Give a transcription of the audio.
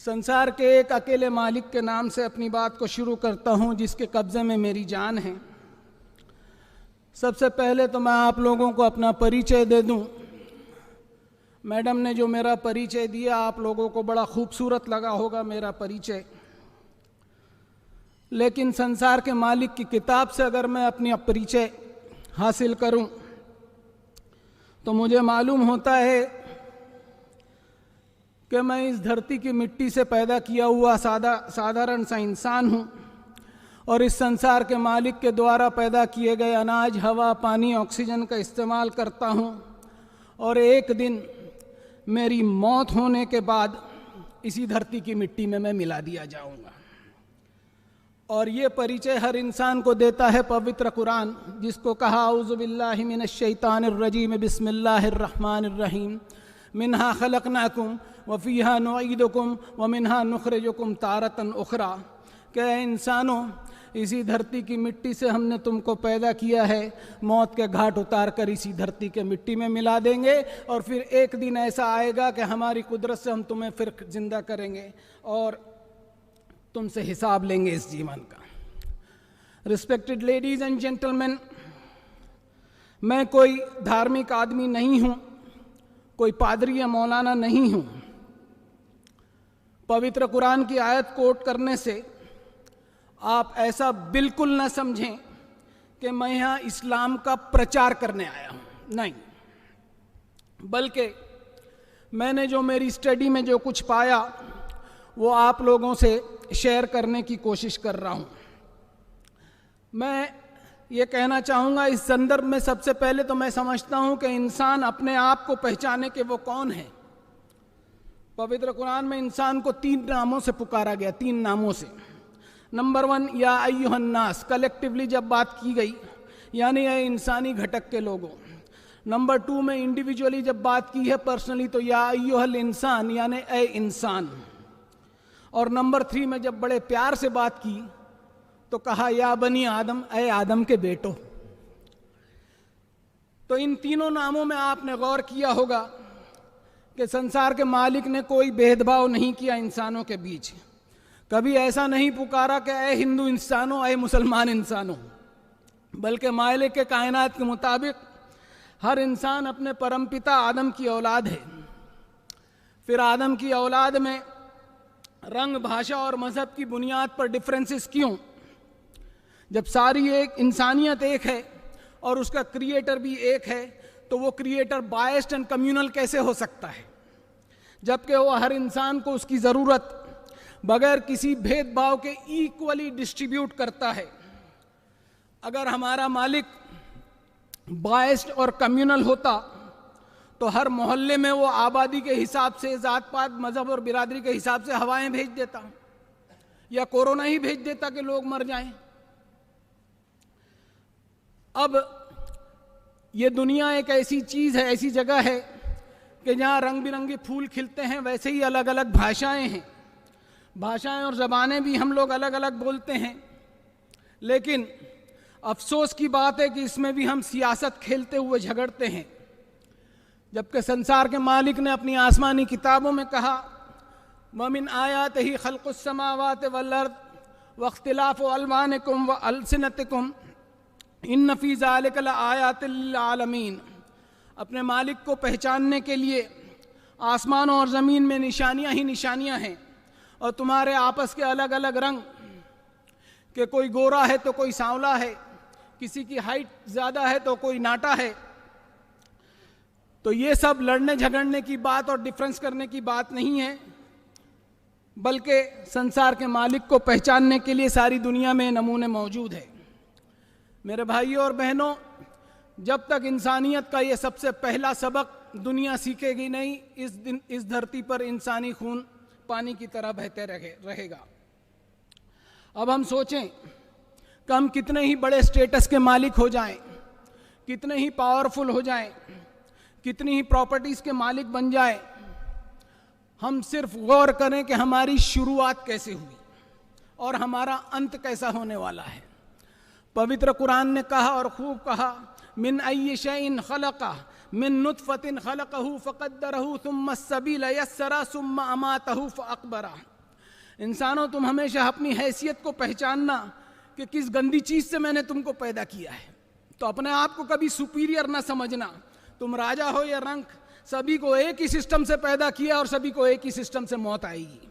संसार के एक अकेले मालिक के नाम से अपनी बात को शुरू करता हूं, जिसके कब्जे में मेरी जान है। सबसे पहले तो मैं आप लोगों को अपना परिचय दे दूं। मैडम ने जो मेरा परिचय दिया, आप लोगों को बड़ा खूबसूरत लगा होगा मेरा परिचय, लेकिन संसार के मालिक की किताब से अगर मैं अपनी परिचय हासिल करूं तो मुझे मालूम होता है कि मैं इस धरती की मिट्टी से पैदा किया हुआ साधारण सा इंसान हूं और इस संसार के मालिक के द्वारा पैदा किए गए अनाज, हवा, पानी, ऑक्सीजन का इस्तेमाल करता हूं और एक दिन मेरी मौत होने के बाद इसी धरती की मिट्टी में मैं मिला दिया जाऊंगा। और ये परिचय हर इंसान को देता है पवित्र कुरान, जिसको कहा औज़ु बिल्लाहि मिनश शैतानिर रजीम बिस्मिल्लाहिर रहमानिर रहीम मिन्हा खलकनाकुम व फीहा नुईदुकुम व मिन्हा नुखरिजुकुम तारतन उखरा। क्या इंसानों, इसी धरती की मिट्टी से हमने तुमको पैदा किया है, मौत के घाट उतार कर इसी धरती के मिट्टी में मिला देंगे और फिर एक दिन ऐसा आएगा कि हमारी कुदरत से हम तुम्हें फिर जिंदा करेंगे और तुमसे हिसाब लेंगे इस जीवन का। रिस्पेक्टेड लेडीज एंड जेंटलमैन, मैं कोई धार्मिक आदमी नहीं हूं, कोई पादरी या मौलाना नहीं हूं। पवित्र कुरान की आयत कोट करने से आप ऐसा बिल्कुल न समझें कि मैं यहां इस्लाम का प्रचार करने आया हूं, नहीं, बल्कि मैंने जो मेरी स्टडी में जो कुछ पाया वो आप लोगों से शेयर करने की कोशिश कर रहा हूं। मैं ये कहना चाहूँगा इस संदर्भ में, सबसे पहले तो मैं समझता हूँ कि इंसान अपने आप को पहचाने कि वो कौन है। पवित्र कुरान में इंसान को 3 नामों से पुकारा गया, 3 नामों से। नंबर 1 या अय्युहन नास, कलेक्टिवली जब बात की गई, यानी ये इंसानी घटक के लोगों। नंबर 2 में इंडिविजुअली जब बात की है पर्सनली, तो या अय्युहल इंसान, यानी ए इंसान। और नंबर 3 में जब बड़े प्यार से बात की तो कहा या बनी आदम, ए आदम के बेटो। तो इन तीनों नामों में आपने गौर किया होगा कि संसार के मालिक ने कोई भेदभाव नहीं किया इंसानों के बीच। कभी ऐसा नहीं पुकारा कि ए हिंदू इंसानों, ए मुसलमान इंसानों, बल्कि मालिक के कायनात के मुताबिक हर इंसान अपने परमपिता आदम की औलाद है। फिर आदम की औलाद में रंग, भाषा और मजहब की बुनियाद पर डिफरेंसेस क्यों? जब सारी एक इंसानियत एक है और उसका क्रिएटर भी एक है, तो वो क्रिएटर बायस्ड एंड कम्युनल कैसे हो सकता है, जबकि वो हर इंसान को उसकी ज़रूरत बगैर किसी भेदभाव के इक्वली डिस्ट्रीब्यूट करता है। अगर हमारा मालिक बायस्ड और कम्युनल होता तो हर मोहल्ले में वो आबादी के हिसाब से, जात पात, मजहब और बिरादरी के हिसाब से हवाएं भेज देता या कोरोना ही भेज देता कि लोग मर जाएं। अब ये दुनिया एक ऐसी चीज है, ऐसी जगह है कि जहां रंग बिरंगे फूल खिलते हैं, वैसे ही अलग अलग भाषाएं हैं। भाषाएं और जबानें भी हम लोग अलग अलग बोलते हैं, लेकिन अफसोस की बात है कि इसमें भी हम सियासत खेलते हुए झगड़ते हैं। जबकि संसार के मालिक ने अपनी आसमानी किताबों में कहा, वमिन आयातिही खल्कुस समावाति वल अर्द वख्तिलाफु अलवानिकुम व अलसिनतिकुम इन्न फी ज़ालिका लआयातिल लिल आलमीन। अपने मालिक को पहचानने के लिए आसमानों और ज़मीन में निशानियां ही निशानियां हैं, और तुम्हारे आपस के अलग अलग रंग, कि कोई गोरा है तो कोई सांवला है, किसी की हाइट ज़्यादा है तो कोई नाटा है। तो ये सब लड़ने झगड़ने की बात और डिफरेंस करने की बात नहीं है, बल्कि संसार के मालिक को पहचानने के लिए सारी दुनिया में नमूने मौजूद है। मेरे भाइयों और बहनों, जब तक इंसानियत का ये सबसे पहला सबक दुनिया सीखेगी नहीं, इस धरती पर इंसानी खून पानी की तरह बहते रहेगा। अब हम सोचें कि हम कितने ही बड़े स्टेटस के मालिक हो जाएं, कितने ही पावरफुल हो जाएं, कितनी ही प्रॉपर्टीज के मालिक बन जाए, हम सिर्फ गौर करें कि हमारी शुरुआत कैसे हुई और हमारा अंत कैसा होने वाला है। पवित्र कुरान ने कहा और खूब कहा, मिन अय्यि शैइन खलक़ह मिन नुतफतिन खलक़हु फ़क़द्दरहु सुम्मा अस्सबीला यस्सरा सुम्मा अमातहु फ़अक़बरा। इंसानों, तुम हमेशा अपनी हैसियत को पहचानना कि किस गंदी चीज से मैंने तुमको पैदा किया है। तो अपने आप को कभी सुपीरियर ना समझना। तुम राजा हो या रंक, सभी को एक ही सिस्टम से पैदा किया और सभी को एक ही सिस्टम से मौत आएगी।